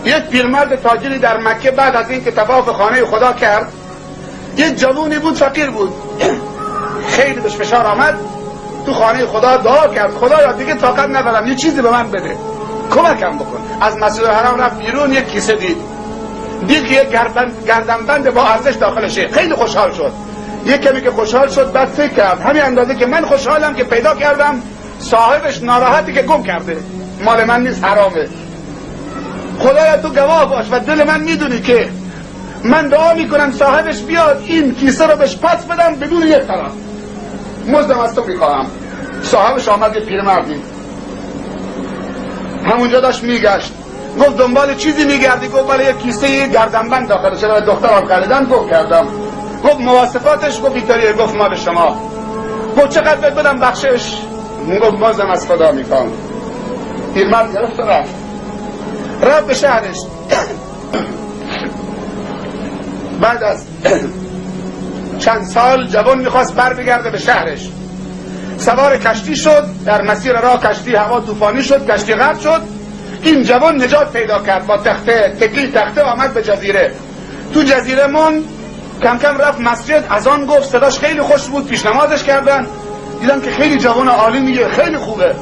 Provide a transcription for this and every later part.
یک پیرمرد تاجری در مکه بعد از اینکه طواف خانه خدا کرد، یک جوونی بود فقیر بود، خیلی بهش فشار آمد، تو خانه خدا دعا کرد خدایا دیگه طاقت ندارم، یه چیزی به من بده، کمکم بکن. از مسجد حرام رفت بیرون، یک کیسه دید که یک گردنبند با ارزش داخلشه، خیلی خوشحال شد. یک کمی که خوشحال شد بعد فکر کرد همین اندازه که من خوشحالم که پیدا کردم، صاحبش ناراحتی که گم کرده، مال من نیست، حرامه. خدایا تو گواه باش و دل من میدونی که من دعا میکنم صاحبش بیاد این کیسه رو بهش پس بدم بدون یک طرف، مزدم از تو میخواهم. صاحبش آمد، یه پیرمردی همونجا داشت میگشت، گفت دنبال چیزی میگردی؟ گفت بله یک کیسه گردنبند داخلشه، برای دخترم خریدم. گفت کردم. گفت مواصفاتش؟ گفت اینطوریه. گفت مال شما. گفت چقدر بهت بدم بخشش؟ گفت مزدم از خدا میخوام. پیرمرد گرفت و رفت به شهرش. بعد از چند سال جوان میخواست بر بگرده به شهرش، سوار کشتی شد، در مسیر راه کشتی هوا طوفانی شد، کشتی غرق شد. این جوان نجات پیدا کرد، با تخته آمد به جزیره. تو جزیره من کم کم رفت مسجد، از آن گفت، صداش خیلی خوش بود، پیش نمازش کردن، دیدم که خیلی جوان عالی میگه، خیلی خوبه.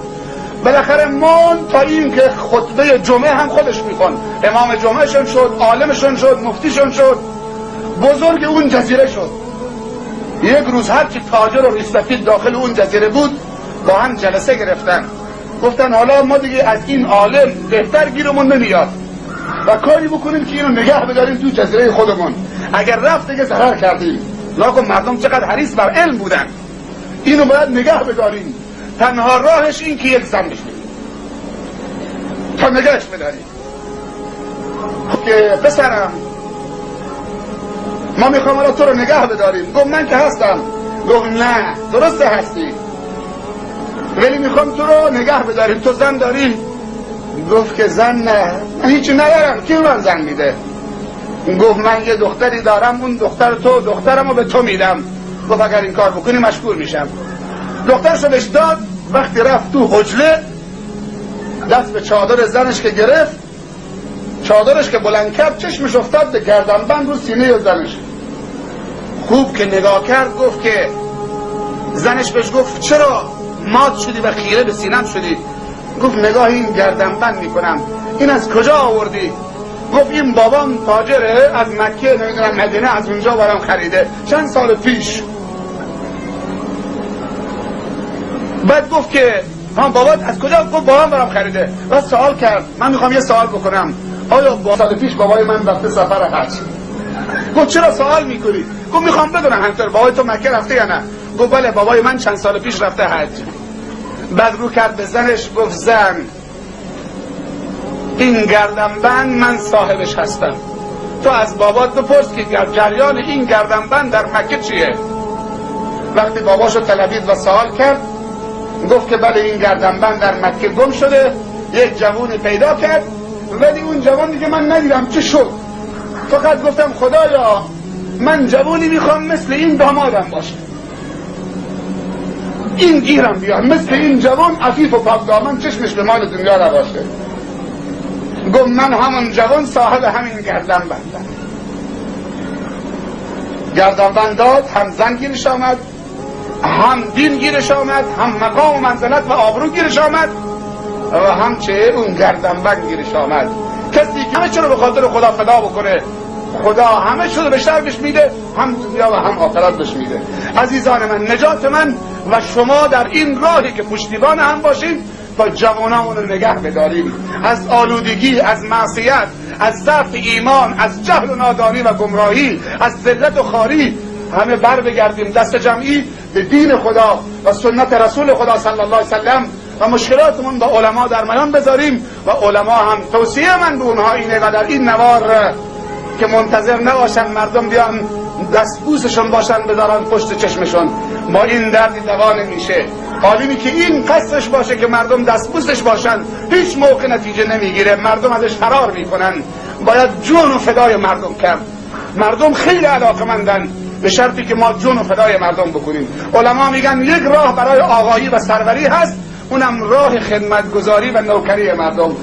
بالاخره من تا این که خطبه جمعه هم خودش میخوان، امام جمعهشون شد، عالمشون شد، مفتیشون شد، بزرگ اون جزیره شد. یک روز هر کی تاجر و ریش‌سفید داخل اون جزیره بود با هم جلسه گرفتن، گفتن حالا ما دیگه از این عالم بهتر گیرمون نمیاد و کاری بکنیم که اینو نگه بداریم تو جزیره خودمون، اگر رفت دیگه ضرر کردیم. ناگه مردم چقدر حریص بر علم بودن، اینو باید نگه بداریم. تنها راهش این که یک زن بشیم تا نگهش بداریم. که پسرم ما میخوام حالا تو رو نگه بداریم. گفت من که هستم. گفت نه درسته هستی، ولی میخوام تو رو نگه بداریم. تو زن داری؟ گفت که زن نه، من هیچی ندارم، کی من زن میده؟ گفت من یه دختری دارم، اون دختر تو، دخترمو به تو میدم. گفت اگر این کار بکنی مشکور میشم. دخترشو بهش داد. وقتی رفت تو حجله، دست به چادر زنش که گرفت، چادرش که بلند کرد، چشمش افتاد به گردنبند رو سینه زنش. خوب که نگاه کرد گفت که زنش بهش گفت چرا مات شدی و خیره به سینم شدی؟ گفت نگاه این گردنبند میکنم، این از کجا آوردی؟ گفت این بابام تاجره، از مکه نمیدونم مدینه از اونجا برام خریده چند سال پیش. بعد گفت که بابات از کجا؟ گفت بابام برام خریده. بعد سوال کرد، من میخوام یه سوال بکنم، آیا سال پیش بابای من رفته سفر حج؟ گفت چرا سوال میکنی؟ گفت میخوام بدونم همطور بابای تو مکه رفته یا نه؟ گفت بله بابای من چند سال پیش رفته حج. بعد رو کرد به زنش، گفت زن این گردنبند من صاحبش هستم، تو از بابات بپرس که جریان این گردنبند در مکه چیه. وقتی باباشو طلبید و سوال کرد، گفت که بله این گردنبند در مکه گم شده، یک جوونی پیدا کرد، ولی اون جوان دیگه من ندیدم چه شد، فقط گفتم خدایا من جوونی میخوام مثل این دامادم باشه، این گیرم بیاد، مثل این جوان عفیف و پاک دامن، چشمش به مال دنیا نباشه. گفت من همون جوان صاحب همین گردنبندم. گردنبند داد، هم زن گیرش آمد، هم دین گیرش آمد، هم مقام و منزلت و آبرو گیرش آمد و هم چه اون گردنبند گیرش آمد. کسی که همه چرا به خاطر خدا فدا بکنه، خدا همه چرا به شرفش میده، هم دنیا و هم آخرت بهش میده. عزیزان من، نجات من و شما در این راهی که پشتیبان هم باشیم تا جوانامون رو نگه بداریم از آلودگی، از معصیت، از ضعف ایمان، از جهل و نادانی و گمراهی، از ذلت و خواری، همه بر بگردیم دست جمعی به دین خدا و سنت رسول خدا صلی الله علیه وسلم و مشکلاتمون با علما در میان بذاریم و علما هم توصیه من به اونها اینه و در این نوار که منتظر نباشن مردم بیان دستبوسشون باشن بذارن پشت چشمشون، با این دردی دوا نمیشه. عالمی که این قصدش باشه که مردم دستبوسش باشن هیچ موقع نتیجه نمیگیره، مردم ازش فرار میکنن. باید جون و فدای مردم کرد. مردم خیلی علاقمندن، به شرطی که ما جون و فدای مردم بکنیم. علما میگن یک راه برای آقایی و سروری هست، اونم راه خدمتگزاری و نوکری مردم.